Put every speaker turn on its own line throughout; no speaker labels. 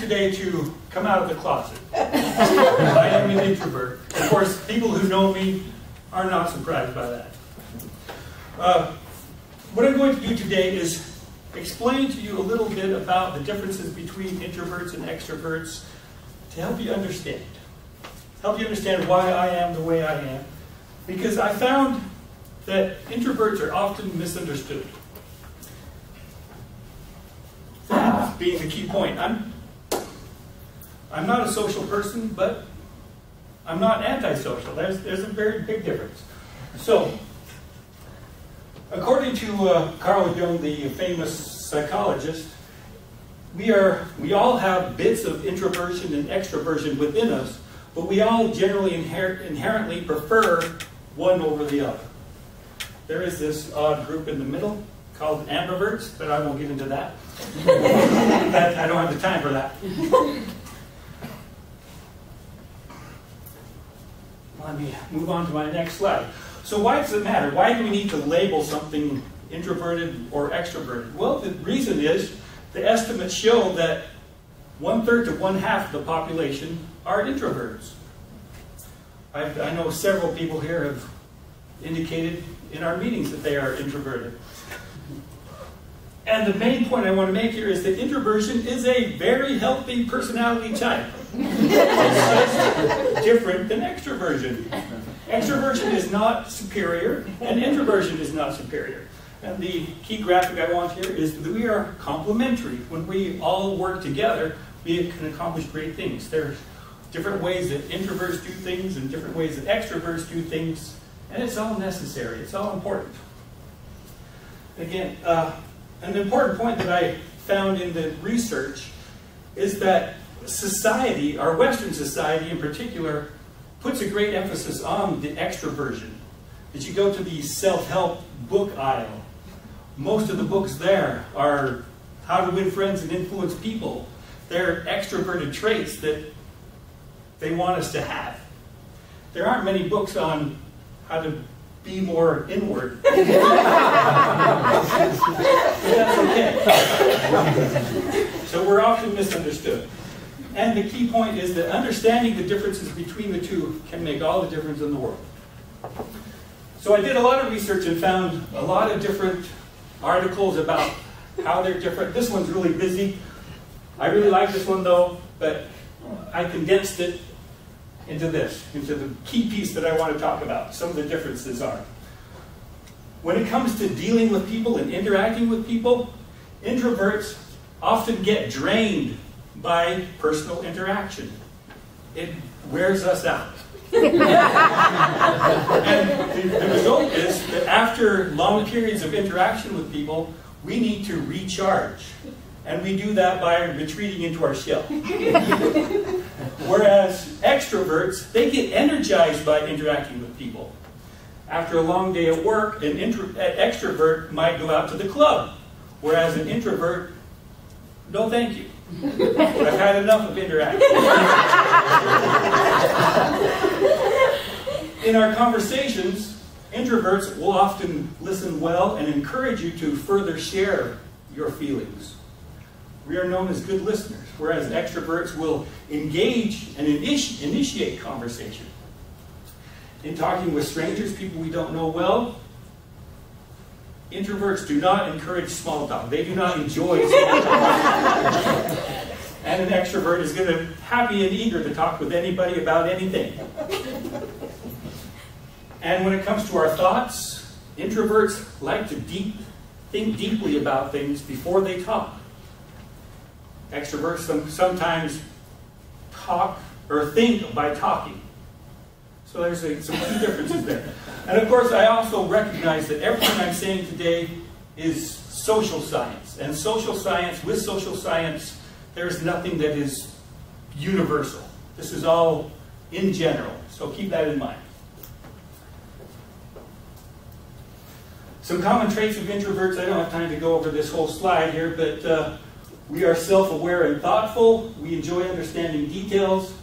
today to come out of the closet. I am an introvert. Of course, people who know me are not surprised by that. What I'm going to do today is explain to you a little bit about the differences between introverts and extroverts to help you understand. Help you understand why I am the way I am. Because I found that introverts are often misunderstood. That being the key point. I'm not a social person, but I'm not antisocial. There's a very big difference. So, according to Carl Jung, the famous psychologist, we all have bits of introversion and extroversion within us, but we all generally inherently prefer one over the other. There is this odd group in the middle called ambiverts, but I won't get into that. I don't have the time for that. Let me move on to my next slide. So why does it matter? Why do we need to label something introverted or extroverted? Well, the reason is the estimates show that 1/3 to 1/2 of the population are introverts. I know several people here have indicated in our meetings that they are introverted. And the main point I want to make here is that introversion is a very healthy personality type. It's different than extroversion. Extroversion is not superior, and introversion is not superior. And the key graphic I want here is that we are complementary. When we all work together, we can accomplish great things. There's different ways that introverts do things and different ways that extroverts do things, and it's all necessary. It's all important. Again, an important point that I found in the research is that society, our Western society in particular, puts a great emphasis on the extroversion. That you go to the self-help book aisle, most of the books there are how to win friends and influence people. They're extroverted traits that they want us to have. There aren't many books on how to be more inward. But that's okay. So we're often misunderstood. And the key point is that understanding the differences between the two can make all the difference in the world. So I did a lot of research and found a lot of different articles about how they're different. This one's really busy. I really like this one though, but I condensed it into the key piece that I want to talk about. Some of the differences are, when it comes to dealing with people and interacting with people, introverts often get drained by personal interaction. It wears us out. And the result is that after long periods of interaction with people, we need to recharge. And we do that by retreating into our shell. Whereas extroverts, they get energized by interacting with people. After a long day at work, an extrovert might go out to the club. Whereas an introvert, no thank you. I've had enough of interaction. In our conversations, introverts will often listen well and encourage you to further share your feelings. We are known as good listeners, whereas extroverts will engage and initiate conversation. In talking with strangers, people we don't know well, introverts do not encourage small talk. They do not enjoy small talk. And an extrovert is going to be happy and eager to talk with anybody about anything. And when it comes to our thoughts, introverts like to think deeply about things before they talk. Extroverts sometimes talk or think by talking. So there's some key differences there. And of course, I also recognize that everything I'm saying today is social science. And social science, with social science, there's nothing that is universal. This is all in general. So keep that in mind. Some common traits of introverts. I don't have time to go over this whole slide here, but we are self-aware and thoughtful. We enjoy understanding details.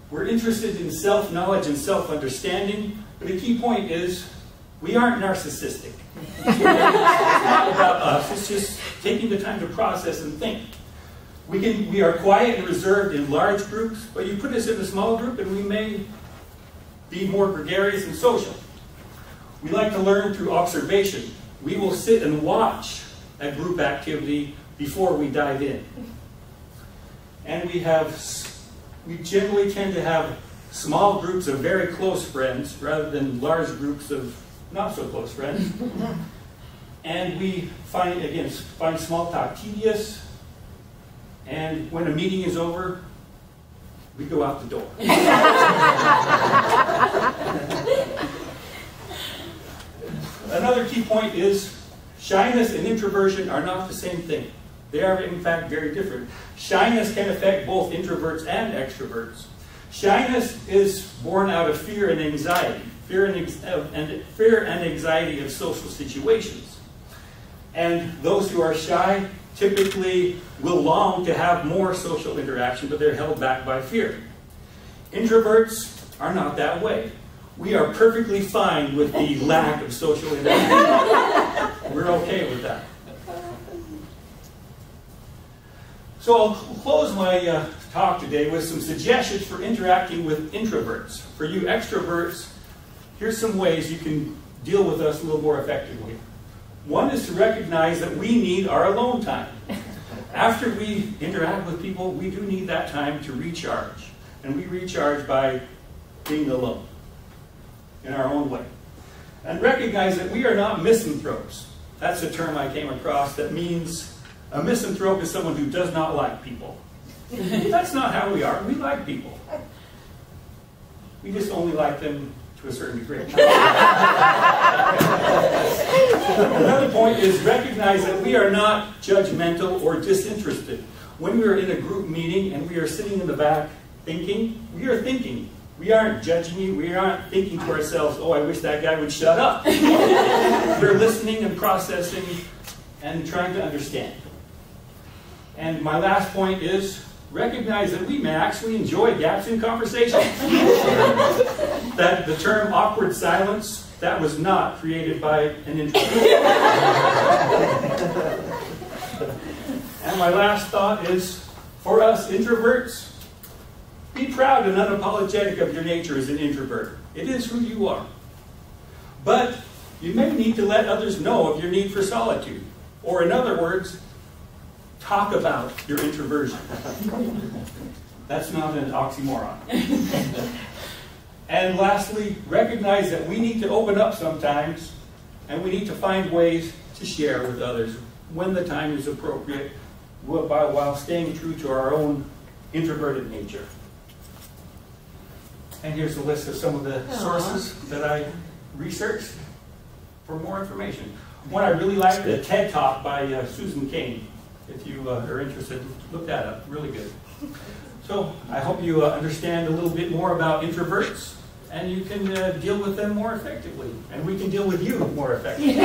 We're interested in self-knowledge and self-understanding. But the key point is, we aren't narcissistic. It's not about us. It's just taking the time to process and think. We are quiet and reserved in large groups, but you put us in a small group and we may be more gregarious and social. We like to learn through observation. We will sit and watch a group activity before we dive in. And we generally tend to have small groups of very close friends rather than large groups of not so close friends. And we find small talk tedious. And when a meeting is over, we go out the door. Another key point is shyness and introversion are not the same thing. They are, in fact, very different. Shyness can affect both introverts and extroverts. Shyness is born out of fear and anxiety, fear and anxiety of social situations. And those who are shy typically will long to have more social interaction, but they're held back by fear. Introverts are not that way. We are perfectly fine with the lack of social interaction. We're okay with that. So I'll close my talk today with some suggestions for interacting with introverts. For you extroverts, here's some ways you can deal with us a little more effectively. One is to recognize that we need our alone time. After we interact with people, we do need that time to recharge. And we recharge by being alone in our own way. And recognize that we are not misanthropes. That's a term I came across that means a misanthrope is someone who does not like people. That's not how we are. We like people. We just only like them to a certain degree. Another point is recognize that we are not judgmental or disinterested. When we are in a group meeting and we are sitting in the back thinking, we are thinking. We aren't judging you. We aren't thinking to ourselves, oh, I wish that guy would shut up. We're listening and processing and trying to understand. And my last point is recognize that we may actually enjoy gaps in conversation. That the term awkward silence, that was not created by an introvert. And my last thought is, for us introverts, be proud and unapologetic of your nature as an introvert. It is who you are. But you may need to let others know of your need for solitude. Or in other words, talk about your introversion. That's not an oxymoron. And lastly, recognize that we need to open up sometimes, and we need to find ways to share with others when the time is appropriate, while staying true to our own introverted nature. And here's a list of some of the sources that I researched for more information. One I really liked, the TED Talk by Susan Cain. If you are interested, look that up. Really good. So I hope you understand a little bit more about introverts, and you can deal with them more effectively. And we can deal with you more effectively.